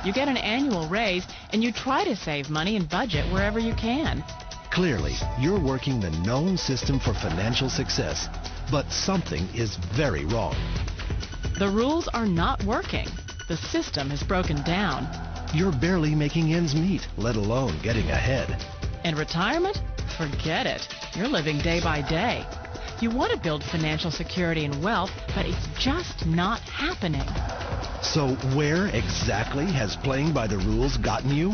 You get an annual raise, and you try to save money and budget wherever you can. Clearly, you're working the known system for financial success, but something is very wrong. The rules are not working. The system has broken down. You're barely making ends meet, let alone getting ahead. And retirement? Forget it. You're living day by day. You want to build financial security and wealth, but it's just not happening. So where exactly has playing by the rules gotten you?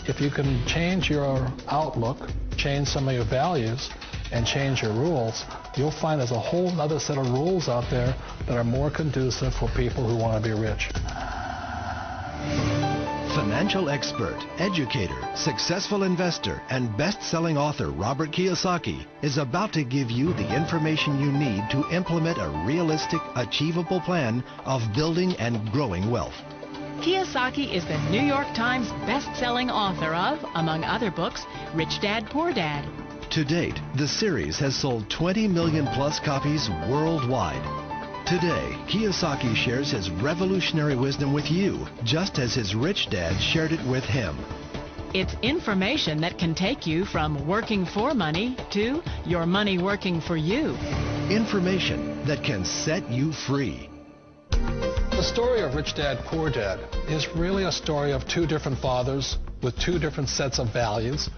If you can change your outlook, change some of your values, and change your rules, you'll find there's a whole other set of rules out there that are more conducive for people who want to be rich. Financial expert, educator, successful investor, and best-selling author Robert Kiyosaki is about to give you the information you need to implement a realistic, achievable plan of building and growing wealth. Kiyosaki is the New York Times best-selling author of, among other books, Rich Dad, Poor Dad. To date, the series has sold 20 million plus copies worldwide. Today, Kiyosaki shares his revolutionary wisdom with you, just as his rich dad shared it with him. It's information that can take you from working for money to your money working for you. Information that can set you free. The story of Rich Dad, Poor Dad is really a story of two different fathers with two different sets of values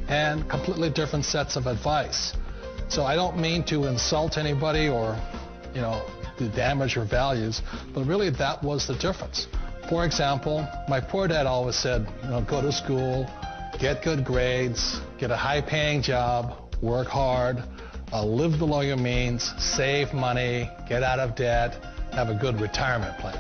and completely different sets of advice. So I don't mean to insult anybody or, to damage your values, but really that was the difference. For example, my poor dad always said, go to school, get good grades, get a high-paying job, work hard, live below your means, save money, get out of debt, have a good retirement plan.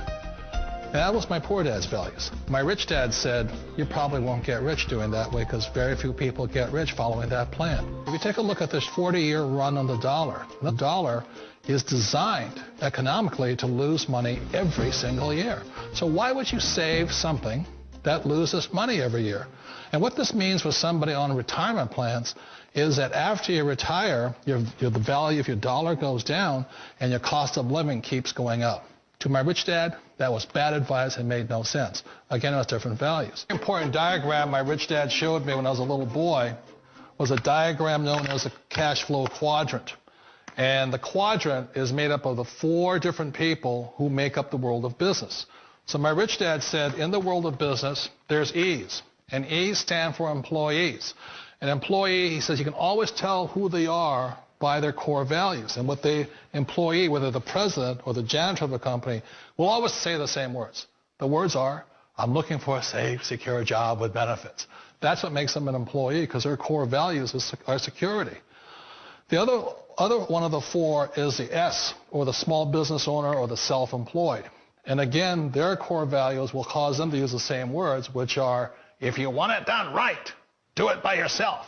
And that was my poor dad's values. My rich dad said, you probably won't get rich doing that way because very few people get rich following that plan. If you take a look at this 40-year run on the dollar is designed economically to lose money every single year. So why would you save something that loses money every year? And what this means for somebody on retirement plans is that after you retire, the value of your dollar goes down and your cost of living keeps going up. To my rich dad, that was bad advice and made no sense. Again, it was different values. An important diagram my rich dad showed me when I was a little boy was a diagram known as a cash flow quadrant. And the quadrant is made up of the four different people who make up the world of business. So my rich dad said, in the world of business, there's E's. And E's stand for employees. An employee, he says, you can always tell who they are by their core values. And what the employee, whether the president or the janitor of a company, will always say the same words. The words are, I'm looking for a safe, secure job with benefits. That's what makes them an employee, because their core values are security. The other one of the four is the S, or the small business owner or the self-employed. And again, their core values will cause them to use the same words, which are, if you want it done right, do it by yourself.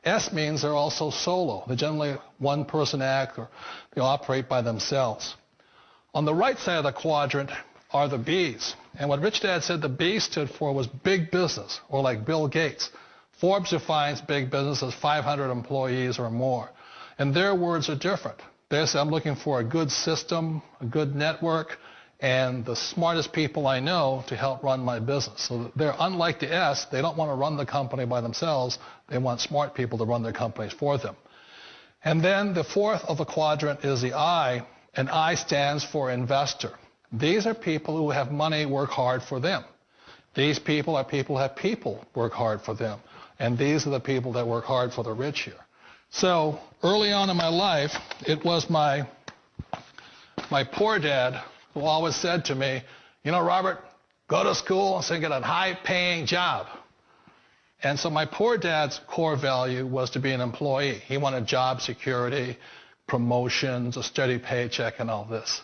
S means they're also solo. They're generally one-person act, or they operate by themselves. On the right side of the quadrant are the B's. And what Rich Dad said the B stood for was big business, or like Bill Gates. Forbes defines big business as 500 employees or more. And their words are different. They say, I'm looking for a good system, a good network, and the smartest people I know to help run my business. So they're unlike the S. They don't want to run the company by themselves. They want smart people to run their companies for them. And then the fourth of the quadrant is the I, and I stands for investor. These are people who have money work hard for them. These people are people who have people work hard for them. And these are the people that work hard for the rich here. So early on in my life, it was my poor dad who always said to me, Robert, go to school and get a high-paying job. And so my poor dad's core value was to be an employee. He wanted job security, promotions, a steady paycheck, and all this.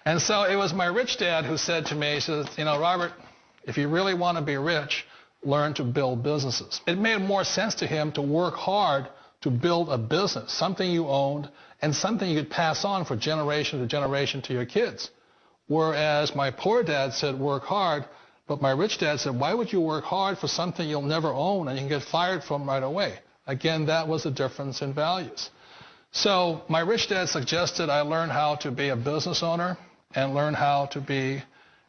And so it was my rich dad who said to me, he says, Robert, if you really want to be rich, learn to build businesses. It made more sense to him to work hard to build a business, something you owned, and something you could pass on for generation to generation to your kids. Whereas my poor dad said work hard, but my rich dad said, why would you work hard for something you'll never own and you can get fired from right away? Again, that was the difference in values. So my rich dad suggested I learn how to be a business owner and learn how to be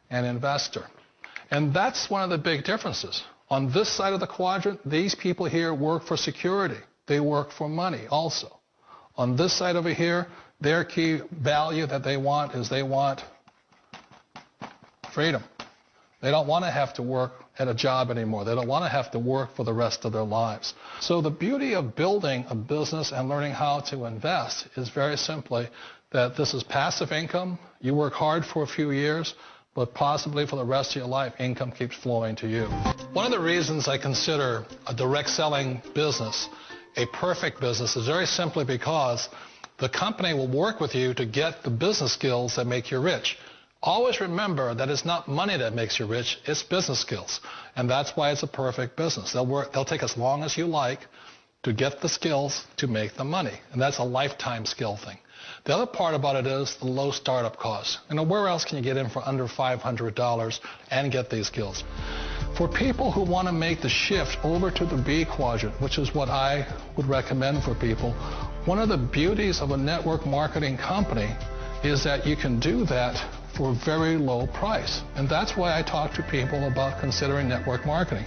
an investor. And that's one of the big differences. On this side of the quadrant, these people here work for security. They work for money also. On this side over here, their key value that they want is they want freedom. They don't want to have to work at a job anymore. They don't want to have to work for the rest of their lives. So the beauty of building a business and learning how to invest is very simply that this is passive income. You work hard for a few years, but possibly for the rest of your life, income keeps flowing to you. One of the reasons I consider a direct selling business a perfect business is very simply because the company will work with you to get the business skills that make you rich. Always remember that it's not money that makes you rich, it's business skills. And that's why it's a perfect business. They'll take as long as you like to get the skills to make the money. And that's a lifetime skill thing. The other part about it is the low startup costs. Where else can you get in for under $500 and get these skills? For people who want to make the shift over to the B quadrant, which is what I would recommend for people, one of the beauties of a network marketing company is that you can do that for a very low price. And that's why I talk to people about considering network marketing.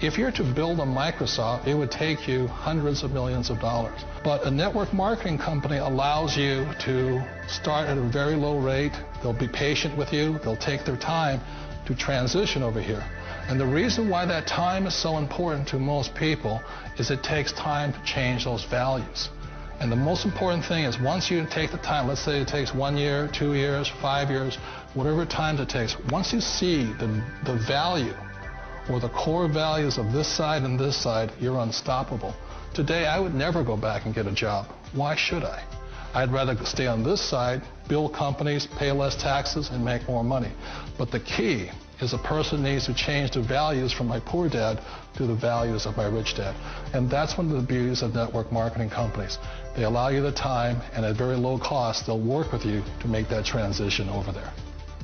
If you're to build a Microsoft, it would take you hundreds of millions of dollars. But a network marketing company allows you to start at a very low rate. They'll be patient with you. They'll take their time to transition over here. And the reason why that time is so important to most people is it takes time to change those values. And the most important thing is once you take the time, let's say it takes 1 year, 2 years, 5 years, whatever time it takes, once you see the value or the core values of this side and this side, you're unstoppable. Today, I would never go back and get a job. Why should I? I'd rather stay on this side, build companies, pay less taxes, and make more money. But the key is a person needs to change the values from my poor dad to the values of my rich dad. And that's one of the beauties of network marketing companies. They allow you the time, and at very low cost, they'll work with you to make that transition over there.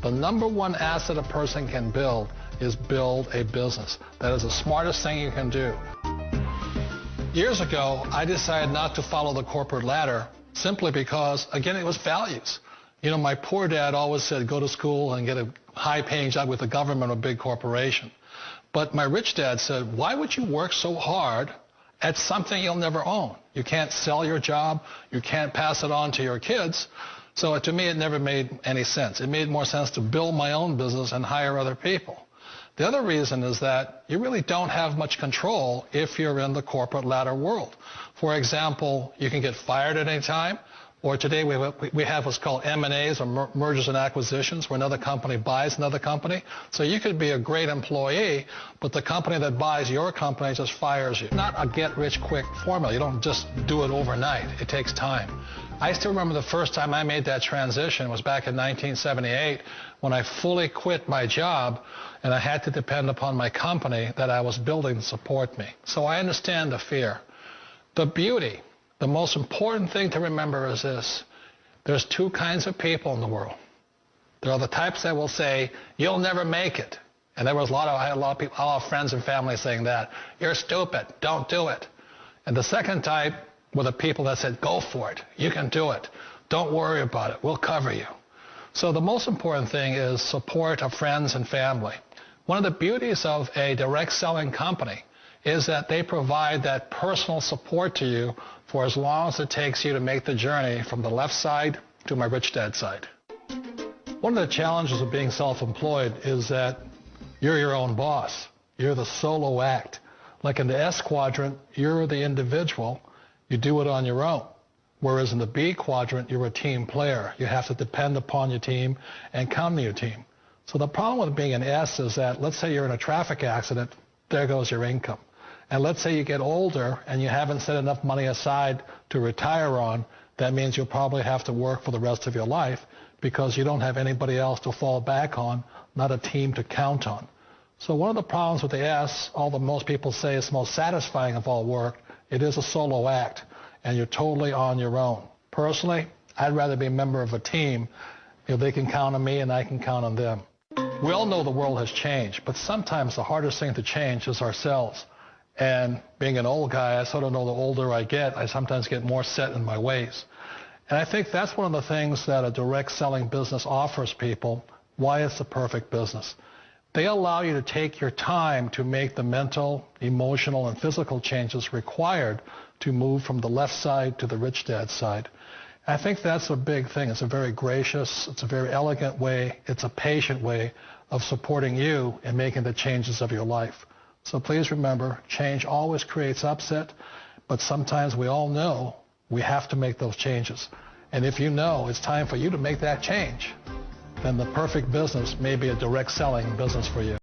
The number one asset a person can build is build a business. That is the smartest thing you can do. Years ago, I decided not to follow the corporate ladder simply because, again, it was values. My poor dad always said, go to school and get a high-paying job with the government or a big corporation. But my rich dad said, why would you work so hard at something you'll never own? You can't sell your job. You can't pass it on to your kids. So to me, it never made any sense. It made more sense to build my own business and hire other people. The other reason is that you really don't have much control if you're in the corporate ladder world. For example, you can get fired at any time. Or today we have what's called M&As, or mergers and acquisitions, where another company buys another company. So you could be a great employee, but the company that buys your company just fires you. Not a get-rich-quick formula. You don't just do it overnight. It takes time. I still remember the first time I made that transition was back in 1978 when I fully quit my job and I had to depend upon my company that I was building to support me. So I understand the fear. The beauty. The most important thing to remember is this. There's two kinds of people in the world. There are the types that will say, you'll never make it. And I had a lot of friends and family saying that. You're stupid. Don't do it. And the second type were the people that said, go for it. You can do it. Don't worry about it. We'll cover you. So the most important thing is support of friends and family. One of the beauties of a direct selling company is that they provide that personal support to you for as long as it takes you to make the journey from the left side to my rich dad side. One of the challenges of being self-employed is that you're your own boss. You're the solo act. Like in the S quadrant, you're the individual. You do it on your own. Whereas in the B quadrant, you're a team player. You have to depend upon your team and count on your team. So the problem with being an S is that, let's say you're in a traffic accident, there goes your income. And let's say you get older and you haven't set enough money aside to retire on, that means you'll probably have to work for the rest of your life because you don't have anybody else to fall back on, not a team to count on. So one of the problems with the S, although most people say it's the most satisfying of all work, it is a solo act and you're totally on your own. Personally, I'd rather be a member of a team if they can count on me and I can count on them. We all know the world has changed, but sometimes the hardest thing to change is ourselves. And being an old guy, I sort of know the older I get, I sometimes get more set in my ways. And I think that's one of the things that a direct selling business offers people, why it's the perfect business. They allow you to take your time to make the mental, emotional, and physical changes required to move from the left side to the rich dad side. I think that's a big thing. It's a very gracious, it's a very elegant way, it's a patient way of supporting you in making the changes of your life. So please remember, change always creates upset, but sometimes we all know we have to make those changes. And if you know it's time for you to make that change, then the perfect business may be a direct selling business for you.